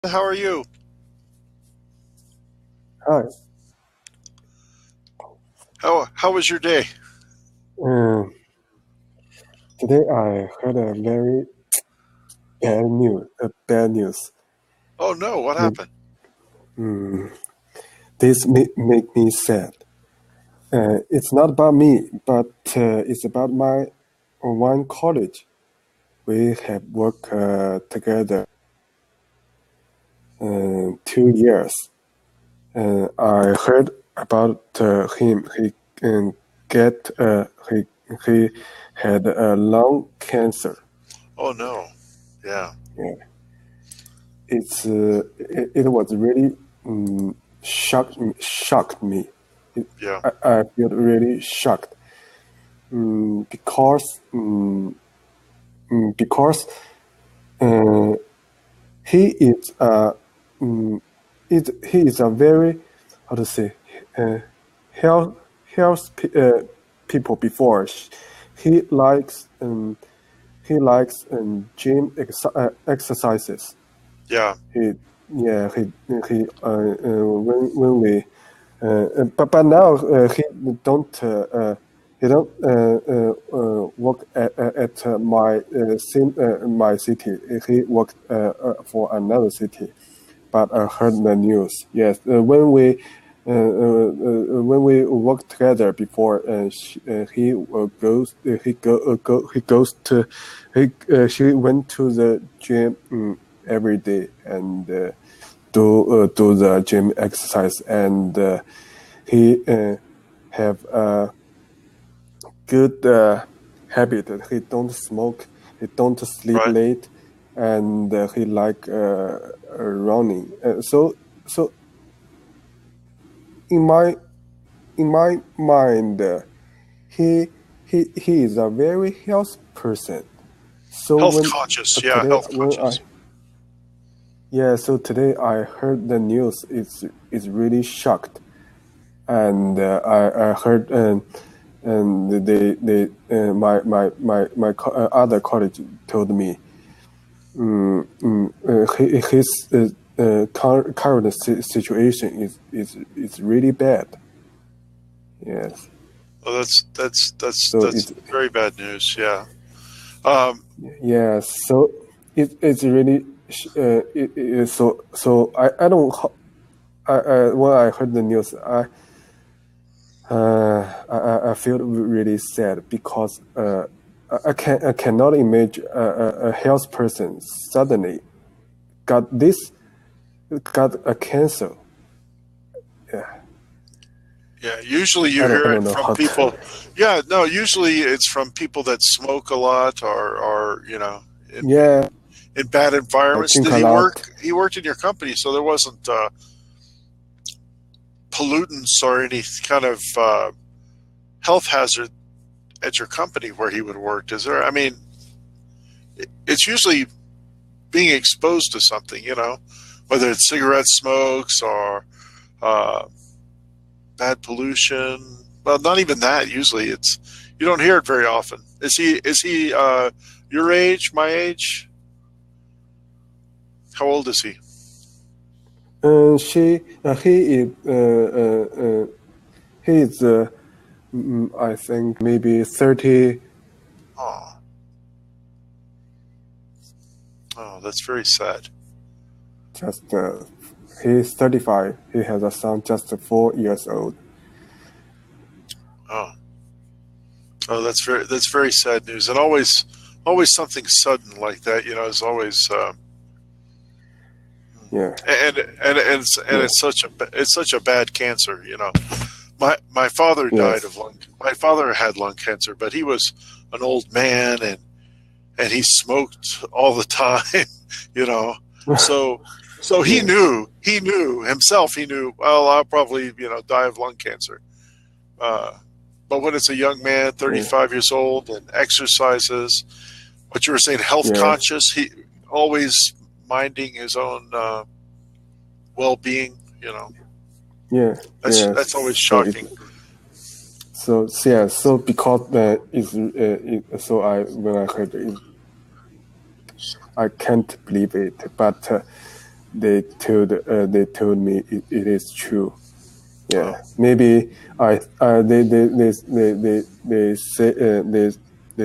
How are you? Hi. How was your day? Um, Today I heard a very bad news. Oh no, what Make, happened? mm, this make me sad. It's not about me, but it's about my one college. We have worked together 2 years. I heard about him. Get he he had lung cancer. Oh no. Yeah. Yeah. It was really shocked me. It, Yeah. I feel really shocked because uh, he is um, he is a very how to say uh, health health people before. He likes gym exercises. Yeah. He yeah he when we but now he don't work at my city. He worked for another city. But I heard the news. Yes, when we worked together before, he goes to he went to the gym every day and do the gym exercise, and he have a good habit. He don't smoke, he don't sleep Right. late, and he like running. So in my mind, he he is a very health person. So Health when conscious. Yeah, today health when I conscious. yeah, so today I heard the news. It's really shocked, and I heard and they other college told me his current situation is really bad. Yes, Oh, that's so that's it's very bad news. Yeah. Um, yeah, so it's really I don't when I heard the news I feel really sad because I cannot imagine a health person suddenly got this got a cancer. Yeah, yeah. Usually you I hear don't it know from how to. people. Yeah. No. Usually it's from people that smoke a lot or Yeah, in bad I environments. drink Did a he lot. work? He worked in your company, so there wasn't pollutants or any kind of health hazard at your company where he would work. Is there? I mean, it's usually being exposed to something, whether it's cigarette smokes or uh, bad pollution. Well, not even that. Usually, it's you don't hear it very often. Is he your age, my age? How old is he? She he is I think maybe 30. Oh, oh, that's very sad. Just he's 35. He has a son just 4 years old. Oh, oh, that's very sad news, and always something sudden like that. Is always Yeah, and yeah, it's such a bad cancer. My father died yes, of lung. My father had lung cancer, but he was an old man and he smoked all the time. You know, so so he yes, knew he knew himself. He knew well. I'll probably die of lung cancer. Uh, but when it's a young man, yeah, 35 years old, and exercises, what you were saying, health yes, conscious, he always minding his own well-being. yeah, That's always yes. shocking. So because so I when I heard it, I can't believe it. But they told me it is true. Yeah, maybe they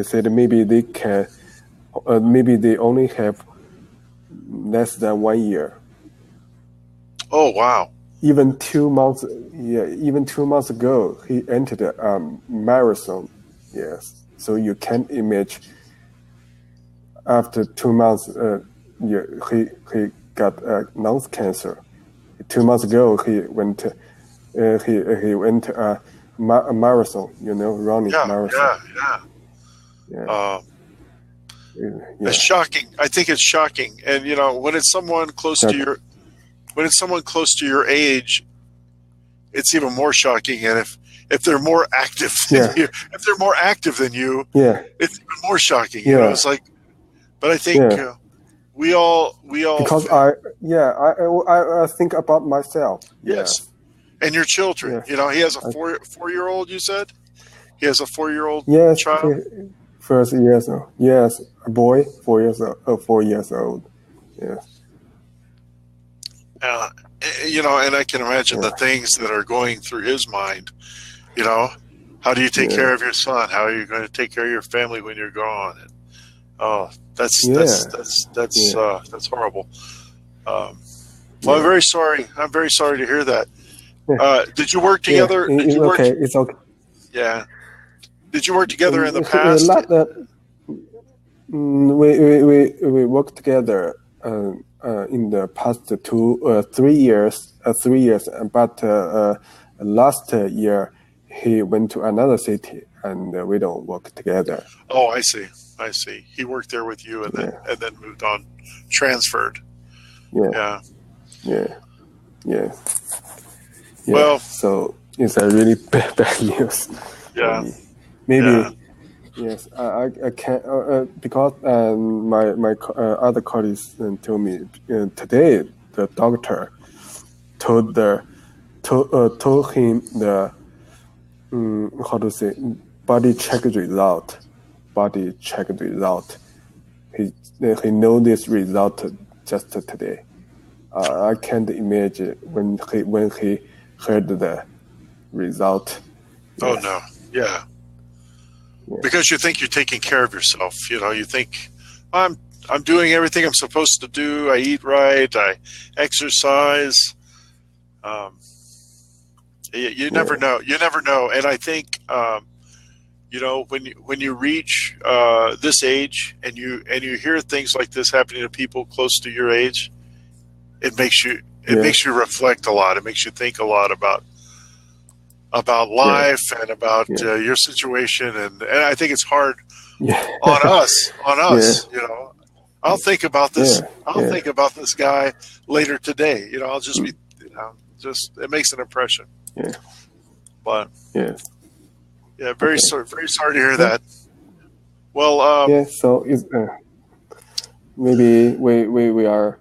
said maybe they can, maybe they only have less than 1 year. Oh wow! Even 2 months, even 2 months ago, he entered a marathon. Yes, so you can't imagine. After 2 months, he got lung cancer. 2 months ago, he went a marathon. Running marathon. Yeah. It's shocking. I think it's shocking, and when it's someone close to your age, it's even more shocking. And if they're more active than you, it's even more shocking. It's like. But I think we all because I think about myself. Yes, and your children. Yes. He has a 4-year-old. You said he has a 4-year-old child. First years old. Yes, a boy, 4 years old. 4 years old. Yes. And I can imagine the things that are going through his mind. How do you take care of your son? How are you going to take care of your family when you're gone? And, that's horrible. Well, I'm very sorry. I'm very sorry to hear that. Did you work together? It's okay. Yeah. Did you work together in the past? We worked together in the past 3 years. 3 years, but last year he went to another city, and we don't work together. Oh, I see. He worked there with you, and then moved on, transferred. Yeah. Well, so it's a really bad news. Yeah. Maybe. Yes, I can't because my other colleagues told me today the doctor told him the how to say body check result. He know this result just today. I can't imagine when he heard the result. Oh no! Yeah. Because you think you're taking care of yourself. You think I'm doing everything I'm supposed to do. I eat right. I exercise. You never know. You never know. And I think when you reach this age and you hear things like this happening to people close to your age, it makes you reflect a lot. It makes you think a lot about life and about your situation, and I think it's hard on us. I'll think about this. I'll think about this guy later today. I'll just be, it makes an impression. But very sorry to hear that. Well, so it's maybe we are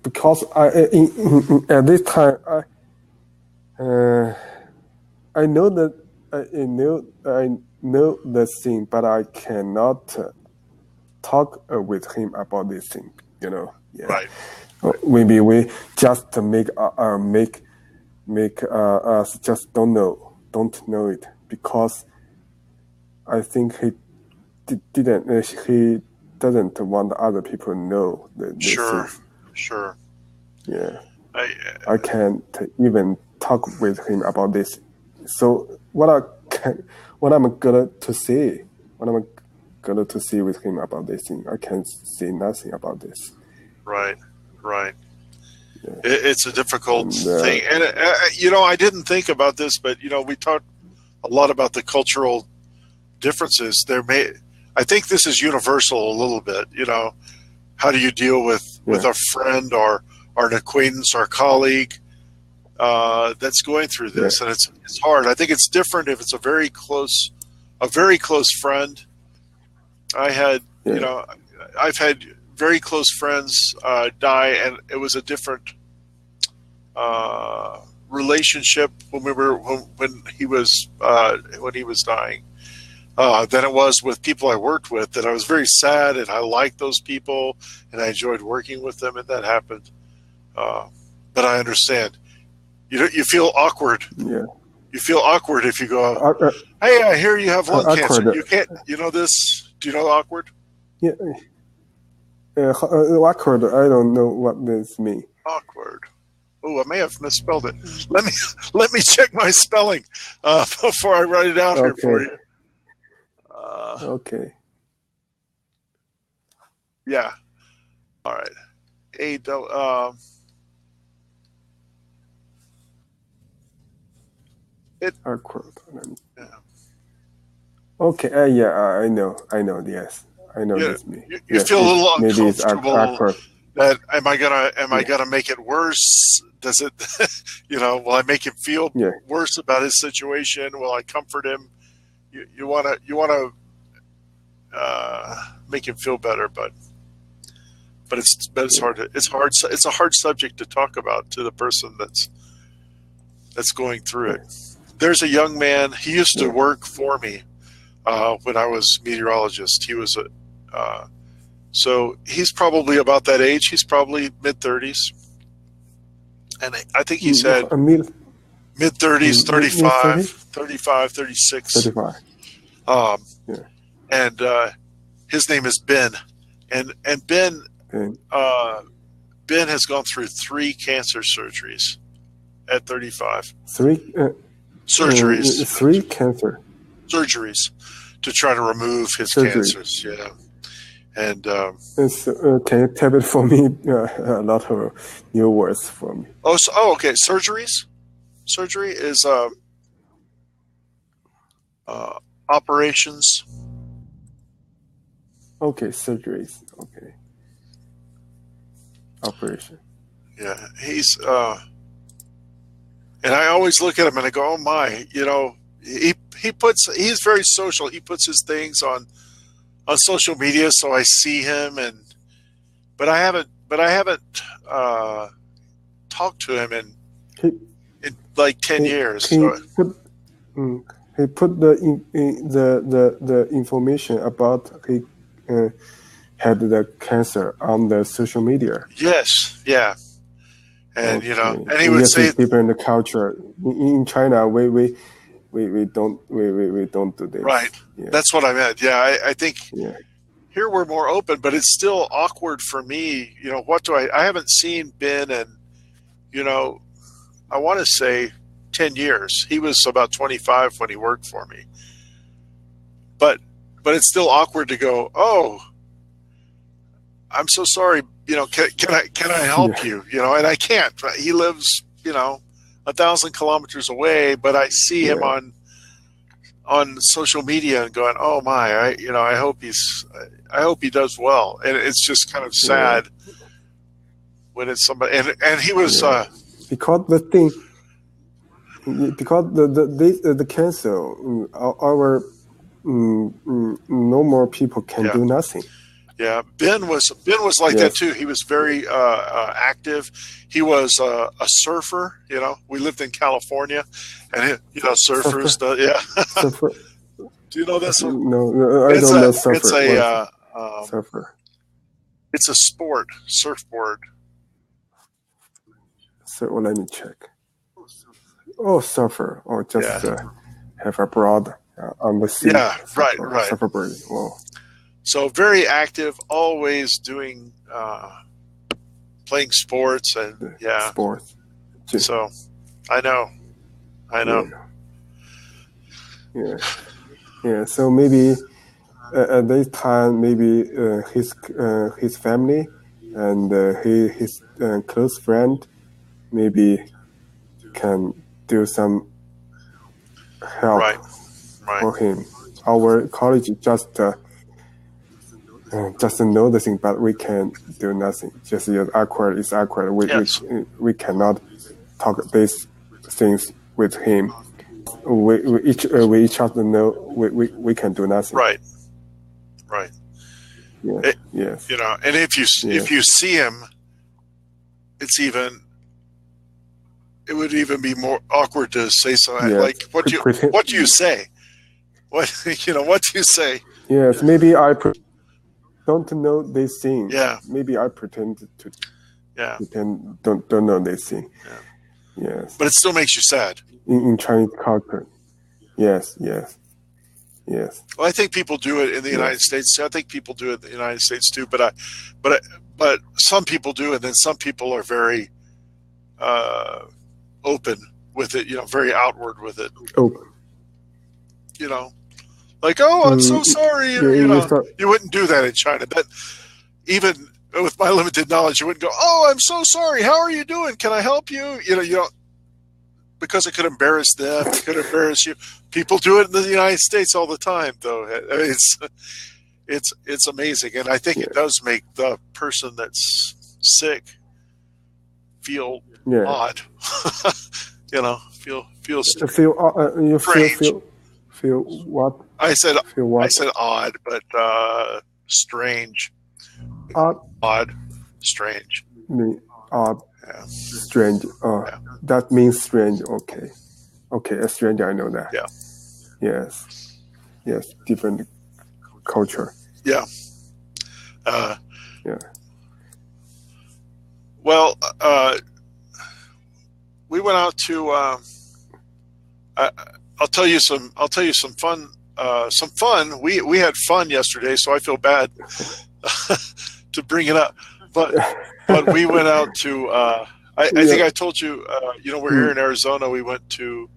because at this time I know that I know the thing, but I cannot talk with him about this thing. Right. Maybe we just make us just don't know it, because I think he doesn't want other people to know this thing. Sure. Yeah. I can't even talk with him about this. So what I'm gonna to say with him about this thing, I can say nothing about this. Right. Yeah. It's a difficult thing, and I didn't think about this, but we talked a lot about the cultural differences. I think this is universal a little bit. How do you deal with a friend or an acquaintance or colleague that's going through this? And it's hard. I think it's different if it's a very close friend. I've had very close friends die, and it was a different relationship when he was dying. than it was with people I worked with. That I was very sad, and I liked those people, and I enjoyed working with them, and that happened. But I understand. You feel awkward. Yeah. You feel awkward if you go, hey, I hear you have lung cancer. You can't, this. Do you know awkward? Yeah. Awkward. I don't know what this means. Awkward. Oh, I may have misspelled it. Let me check my spelling before I write it out here for you. Okay. Yeah. All right. Awkward. Yeah. Okay. Yeah. I know. Yes. I know this means. You feel a little uncomfortable. Maybe it's awkward. That am I gonna make it worse? Does it? Will I make him feel worse about his situation? Will I comfort him? You wanna make him feel better, but it's hard. It's a hard subject to talk about to the person that's going through it. There's a young man. He used to work for me when I was meteorologist. He was so he's probably about that age. He's probably mid-30s, and I think he said mid-30s, 35, 36. 35. And his name is Ben, and Ben has gone through 3 cancer surgeries at 35. 3 surgeries. 3 cancer surgeries to try to remove his cancers. Yeah. And can you tell it for me? A lot of new words for me. Okay. Surgeries. Surgery is operations. Okay, surgeries. Okay. Operation. Yeah, he's and I always look at him and I go, oh my, he's very social. He puts his things on social media, so I see him, but I haven't talked to him in like 10 years. He put the information about he had the cancer on the social media. Yes, yeah, and and he would say different culture in China. We don't do this. Right. Yeah. That's what I meant. Yeah, I think here we're more open, but it's still awkward for me. What do I haven't seen Ben and I want to say 10 years. He was about 25 when he worked for me. But it's still awkward to go, oh, I'm so sorry. Can I help you? And I can't. He lives, 1,000 kilometers away, but I see him on social media and going, oh my, I hope he does well. And it's just kind of sad when it's somebody, and he was, because the thing, because the cancer, our normal people can do nothing. Yeah, Ben was like that too. He was very active. He was a surfer. We lived in California, and surfers. Surfer. Do you know this? No, I don't know surfer. It's a surfer. It's a sport, surfboard. So let me check. Oh, surfer, or just have a broad on the sea. Yeah, right. Surfboard. Whoa. So very active, always doing, playing sports and sports. So, I know. Yeah. So maybe at this time, maybe his family and his close friend maybe can do some help for him. Our college just noticing, but we can do nothing. Just awkward is awkward. We cannot talk these things with him. We each other know we can do nothing. Right. Yeah. Yes. And if you see him, it would even be more awkward to say something like, what do you say? What what do you say? Yes, maybe I don't know this thing. Yeah. Maybe I pretend to don't know this thing. Yeah. Yes. But it still makes you sad. In Chinese culture. Yes. Well, I think people do it in the United States. I think people do it in the United States too. But some people do, and then some people are very open with it. Very outward with it. Open. Like, oh, I'm so sorry. You wouldn't do that in China. But even with my limited knowledge, you wouldn't go, oh, I'm so sorry. How are you doing? Can I help you? You don't, because it could embarrass them. It could embarrass you. People do it in the United States all the time, though. It's amazing, and I think it does make the person that's sick feel odd. Feel strange. Feel what? I said odd, but strange. Odd, strange. Odd, strange. That means strange. Okay, a stranger. I know that. Yeah. Yes. Different culture. Yeah. Well, we went out to. I'll tell you some fun. Some fun. We had fun yesterday, so I feel bad to bring it up. But we went out to. I think I told you. We're here in Arizona. We went to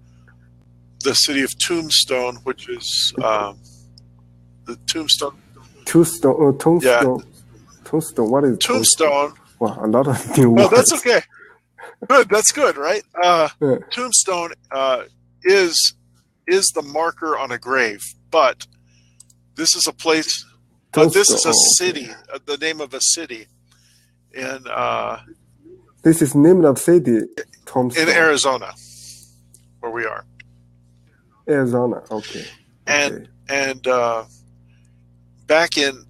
the city of Tombstone, which is the Tombstone. Tombstone. Yeah. Tombstone. What is Tombstone? Wow, a lot of new words. No, that's okay. Good. That's good, right? Tombstone is the marker on a grave, but this is a place. This is a city. The name of a city, and this is name of city. Tombstone. In Arizona, where we are. Arizona, okay. And back in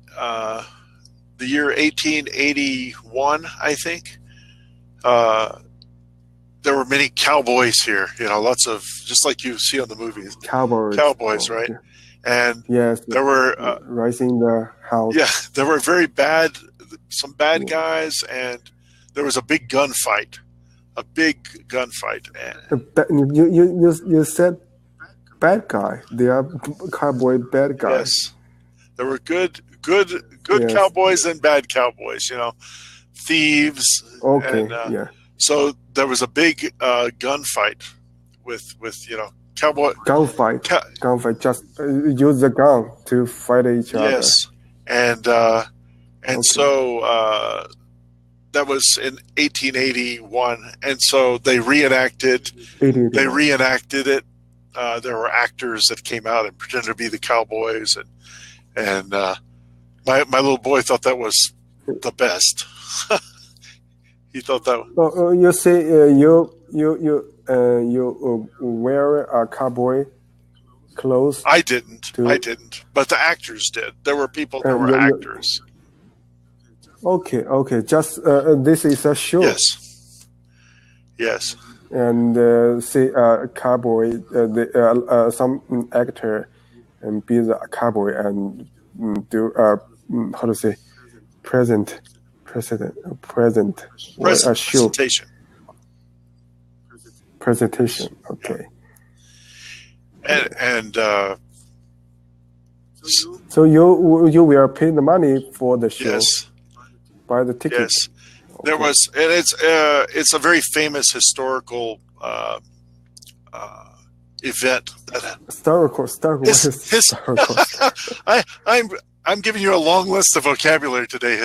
the year 1881, I think, there were many cowboys here. Lots of, just like you see on the movies. Cowboys, right? Yeah. And there were rising the house. Yeah, there were some bad guys, and there was a big gunfight. And you said bad guy. They are cowboy bad guys. Yes, there were good cowboys and bad cowboys. Thieves. Okay. And, so there was a big gunfight with cowboy. Gunfight. Just use the gun to fight each other. Yes, and so that was in 1881, and so they reenacted. They reenacted it. There were actors that came out and pretended to be the cowboys, and my little boy thought that was the best. He thought that. You say you wear a cowboy clothes? I didn't, but the actors did. There were people that were actors. Okay. Just this is a show. Yes. And say cowboy, some actor and be the cowboy and do how to say presentation. Presentation. Okay. And so you will pay the money for the show. Yes. Buy the ticket. Yes. Okay. There was, and it's a very famous historical event. Historical. I'm giving you a long list of vocabulary today.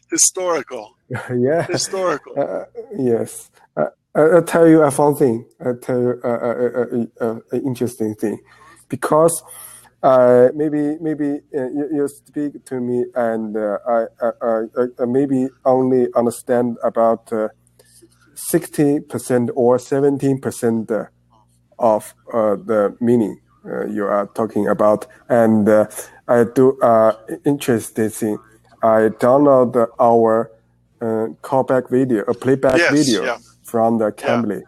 Historical. Yeah. Historical. Yes. I'll tell you a fun thing. I'll tell you an interesting thing, because maybe you speak to me and I maybe only understand about 60% or 17% of the meaning you are talking about, and I do interesting thing. I download our callback video, a playback video from the Cambly,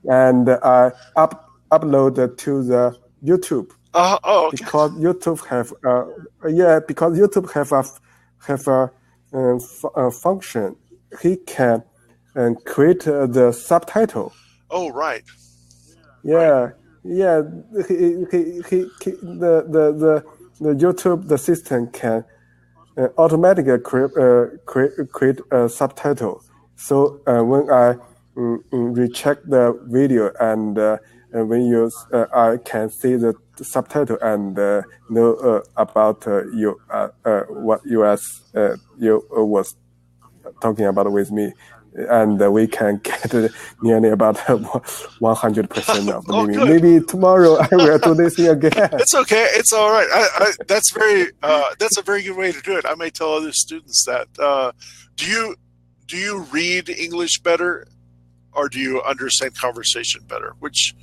and I upload to the YouTube. Oh, okay. because YouTube have because YouTube have a function. He can create the subtitle. Oh, right. Yeah, yeah. The YouTube the system can automatically create a subtitle. So when I recheck the video and when I can see the subtitle and know about what you was talking about with me, and we can get nearly about 100% of the Oh, movie. good. Maybe tomorrow I will do this thing again. It's okay. It's all right. That's a very good way to do it. I may tell other students that. Do you read English better, or do you understand conversation better? Which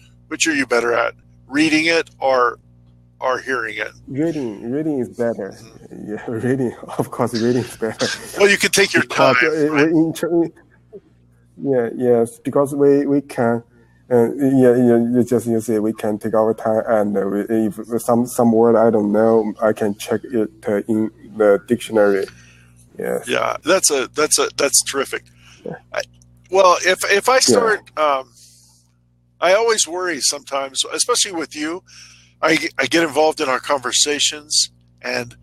are you better at? Reading it or hearing it? Reading is better. Yeah, reading, of course, reading is better. Well, you can take your time. Right? Yes, because we can. You say we can take our time, and if some word I don't know, I can check it in the dictionary. Yes. Yeah, that's terrific. Yeah. Well, if I start, I always worry sometimes, especially with you. I get involved in our conversations, and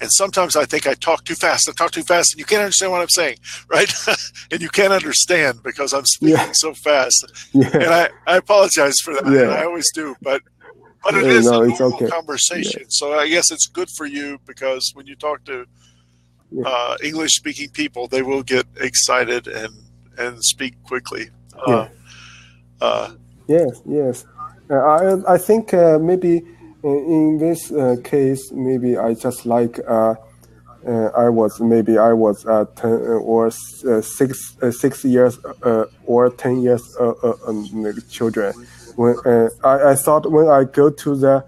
sometimes I think I talk too fast. And you can't understand what I'm saying, right? And you can't understand because I'm speaking so fast. Yeah. And I apologize for that. Yeah. And I always do, but it is a normal conversation. Yeah. So I guess it's good for you because when you talk to English-speaking people, they will get excited and speak quickly. Yes. I think maybe in this case, maybe I just like I was 10 or 6 years or 10 years children. When I thought when I go to the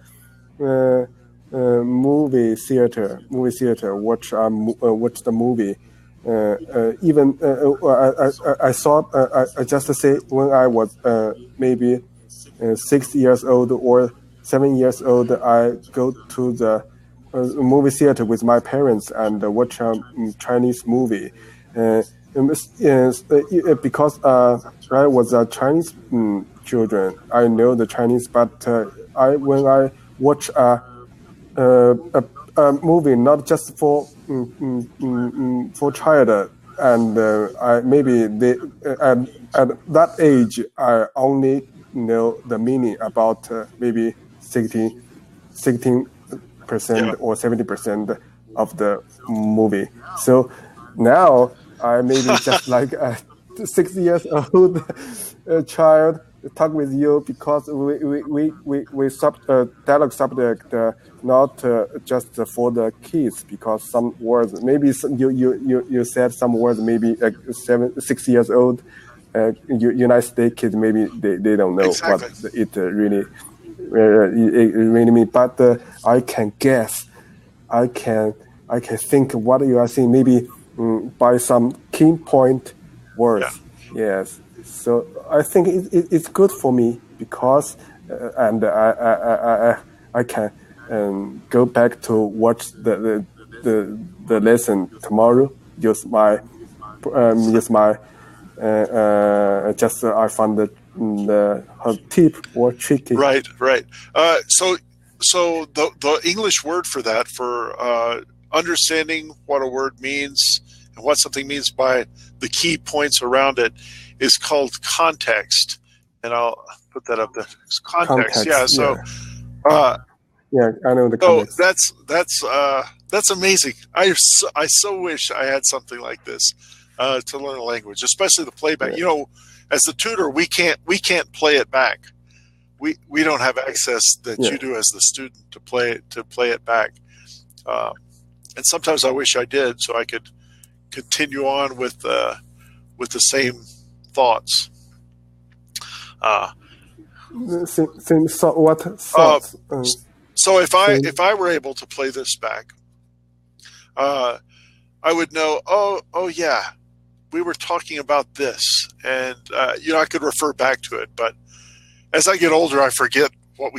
movie theater, watch the movie. Even I thought I just say when I was maybe 6 years old or 7 years old, I go to the movie theater with my parents and watch a Chinese movie. Because I was a Chinese children, I know the Chinese, but when I watch a movie not just for child, and I maybe at that age I only know the meaning about maybe 16% or 70% of the movie. So now I maybe just like a 6 years old child talk with you because we dialogue subject not just for the kids, because some words maybe you said some words maybe 6 years old United States kids maybe they don't know what it really means, but I can guess, I can think what you are saying maybe by some key point words. Yes. So I think it's good for me because and I can go back to watch the lesson tomorrow. Use my just I found the tip or tricky. Right. So the English word for that, for understanding what a word means and what something means by the key points around it, is called context. And I'll put that up there. It's context. Yeah. So. Yeah, I know the context. So that's amazing. I so wish I had something like this to learn a language, especially the playback. You know, as the tutor, we can't play it back. We don't have access that you do as the student to play it back. And sometimes I wish I did, so I could continue on with the same thoughts. Same what thoughts? So if I were able to play this back, I would know. Oh yeah, we were talking about this, and I could refer back to it. But as I get older, I forget what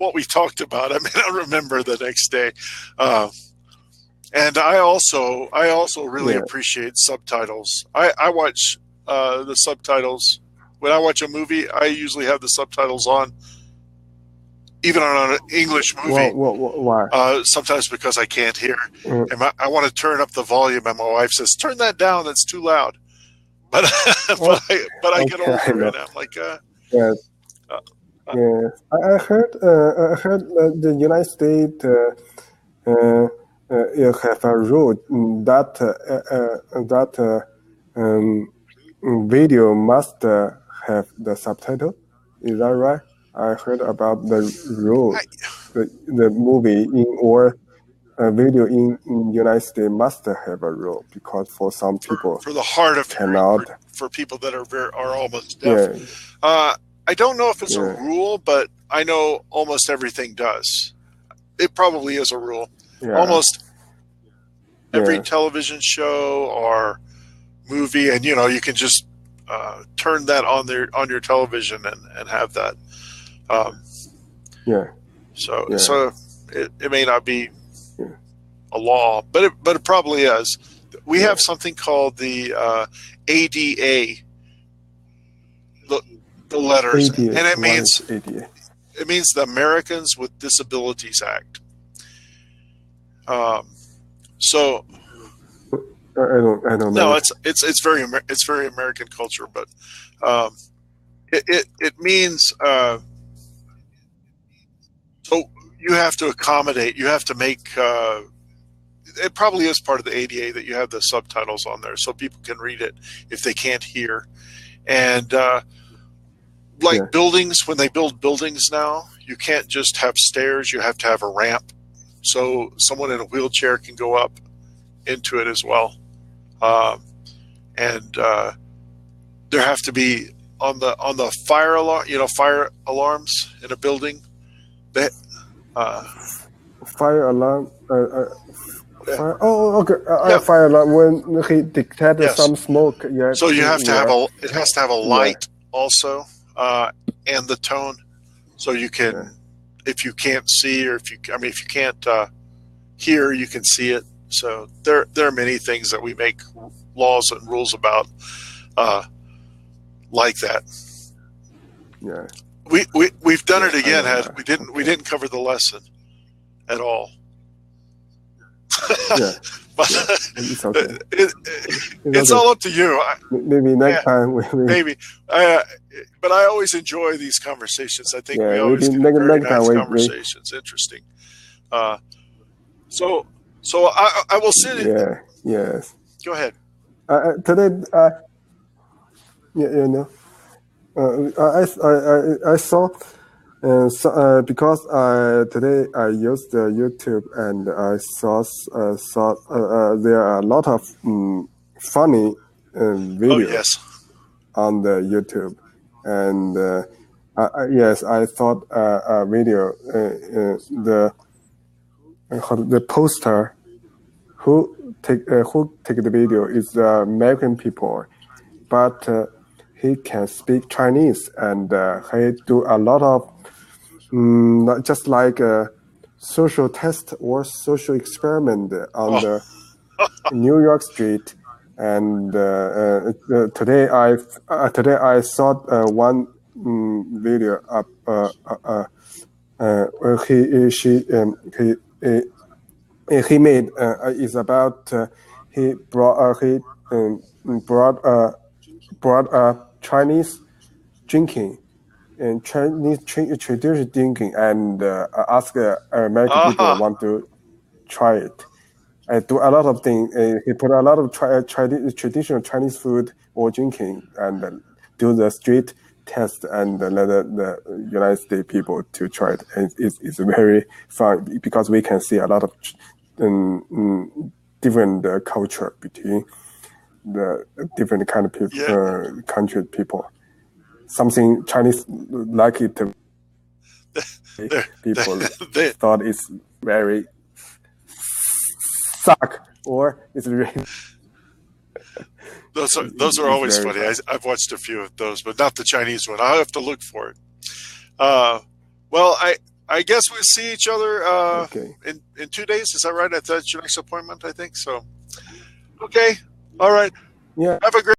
what we talked about. I may not remember the next day. And I also really appreciate subtitles. I watch the subtitles when I watch a movie. I usually have the subtitles on, even on an English movie. Why? Sometimes because I can't hear, and I want to turn up the volume, and my wife says, "Turn that down. That's too loud." But I get older, and I'm like, yes. I heard the United States you have a rule that video must have the subtitle. Is that right? I heard about the rule. The movie or a video in United States must have a rule, because for some people, for the hard of cannot. For people that are almost deaf. Yeah. I don't know if it's a rule, but I know almost everything does. It probably is a rule. Yeah. Almost every television show or movie, and you can just turn that on your television and have that. So it may not be a law, but it probably is. We have something called the ADA, the letters, ADA. and it means ADA. It means the Americans with Disabilities Act. So I don't know. No, it's very American culture, but it means so you have to accommodate. You have to make. It probably is part of the ADA that you have the subtitles on there so people can read it if they can't hear. And buildings, when they build buildings now, you can't just have stairs. You have to have a ramp so someone in a wheelchair can go up into it as well. And there have to be on the fire alarm, fire alarms in a building. That fire alarm. Fire, okay. Fire alarm when he detected some smoke. Yeah. So you have to have it has to have a light also, and the tone, so you can, if you can't see or if you can't hear, you can see it. So there are many things that we make laws and rules about, like that. Yeah. We've done it again. We didn't cover the lesson at all. But it's okay. It's all up to you. Maybe next time. Maybe. But I always enjoy these conversations. I think we always get very nice conversations. Interesting. So I will sit in. Yeah. Yes. Go ahead. Today, I saw. Because today I used YouTube and I saw there are a lot of funny videos on the YouTube, and I thought a video the poster who take the video is the American people, but he can speak Chinese and he do a lot of just like a social test or social experiment on the New York street. And today I saw one video up. He made is about he brought Chinese drinking. And Chinese traditional drinking, and ask American people want to try it. I do a lot of things. He put a lot of traditional Chinese food or drinking, and do the street test, and let the United States people to try it. And it's very fun because we can see a lot of different culture between the different kind of people, country people. Something Chinese like it. People thought it's very suck, or it's really. Those are always funny. I've watched a few of those, but not the Chinese one. I'll have to look for it. Well, I I guess we'll see each other Okay. in 2 days. Is that right? That's your next appointment, I think. So, okay. All right. Yeah. Have a great